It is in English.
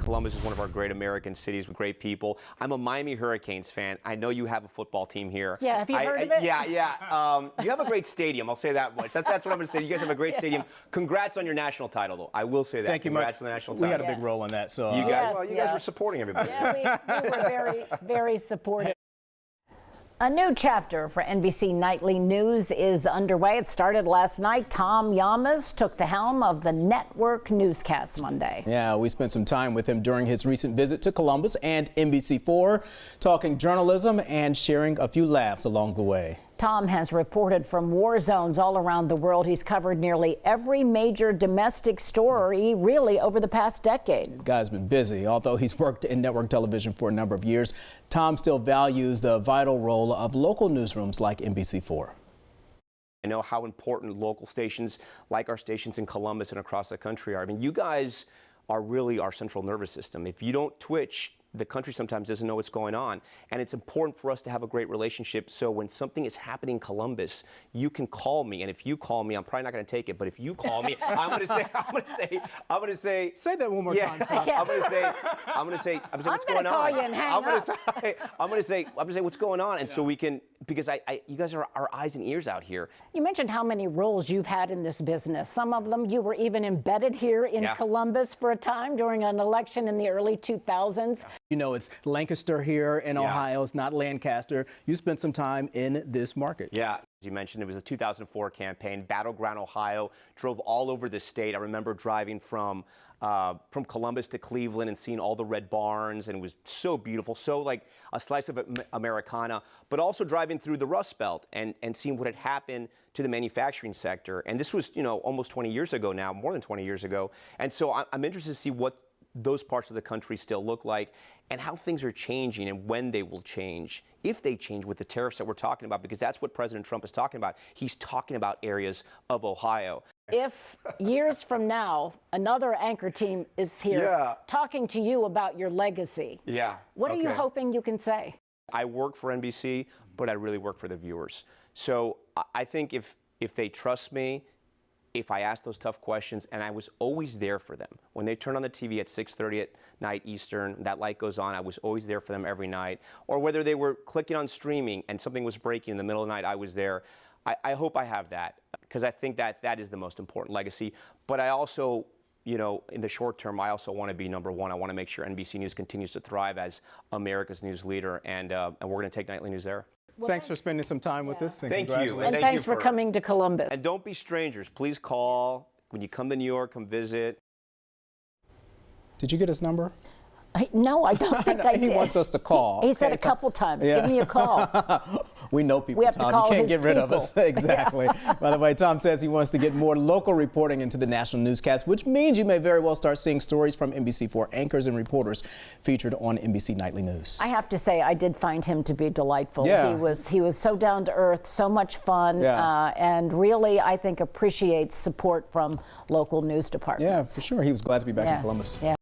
Columbus is one of our great American cities with great people. I'm a Miami Hurricanes fan. I know you have a football team here. Yeah, have you heard of it? Yeah. You have a great stadium, I'll say that much. That's what I'm going to say. You guys have a great stadium. Congrats on your national title, though. I will say that. Thank you, Congrats Mike. on the national title. We had a big role in that. So You guys, Yes, you guys were supporting everybody. Yeah, we were very, very supportive. A new chapter for NBC Nightly News is underway. It started last night. Tom Llamas took the helm of the network newscast Monday. yeah, we spent some time with him during his recent visit to Columbus and NBC4, talking journalism and sharing a few laughs along the way. Tom has reported from war zones all around the world. He's covered nearly every major domestic story, really, over the past decade. The guy's been busy. Although he's worked in network television for a number of years, Tom still values the vital role of local newsrooms like NBC4. I know how important local stations like our stations in Columbus and across the country are. I mean, you guys are really our central nervous system. If you don't twitch, the country sometimes doesn't know what's going on. And it's important for us to have a great relationship. So when something is happening in Columbus, you can call me. And if you call me, I'm probably not going to take it. But if you call me, I'm going to say. Say that one more time. I'm going to say, what's going on? Call you and hang I'm going to say what's going on. And so we can, because you guys are our eyes and ears out here. You mentioned how many roles you've had in this business. Some of them you were even embedded here in Columbus for a time during an election in the early 2000s. You know, it's Lancaster here in Ohio. It's not Lancaster. You spent some time in this market. Yeah, as you mentioned, it was a 2004 campaign. Battleground Ohio, drove all over the state. I remember driving from Columbus to Cleveland and seeing all the red barns, and it was so beautiful, so like a slice of Americana, but also driving through the Rust Belt and seeing what had happened to the manufacturing sector. And this was, you know, almost 20 years ago now, more than 20 years ago. And so I'm interested to see what those parts of the country still look like and how things are changing and when they will change, if they change with the tariffs that we're talking about, because that's what President Trump is talking about. He's talking about areas of Ohio. If years from now, another anchor team is here talking to you about your legacy, what are you hoping you can say? I work for NBC, but I really work for the viewers. So I think if they trust me, if I ask those tough questions, and I was always there for them. When they turn on the TV at 6:30 at night Eastern, that light goes on, I was always there for them every night. Or whether they were clicking on streaming and something was breaking in the middle of the night, I was there. I hope I have that, because I think that is the most important legacy. But I also, you know, in the short term, I also want to be number one. I want to make sure NBC News continues to thrive as America's news leader, and we're going to take Nightly News there. Well, thanks for spending some time with us. And thank you. And thanks for coming to Columbus. And don't be strangers. Please call. When you come to New York, come visit. Did you get his number? No, I don't think I did. He wants us to call. He said a couple times, give me a call. We know people, we have Tom. To call you can't his get rid of people. us. Exactly. By the way, Tom says he wants to get more local reporting into the national newscast, which means you may very well start seeing stories from NBC4 anchors and reporters featured on NBC Nightly News. I have to say, I did find him to be delightful. Yeah. He was so down to earth, so much fun, and really, I think, appreciates support from local news departments. Yeah, for sure. He was glad to be back in Columbus. Yeah.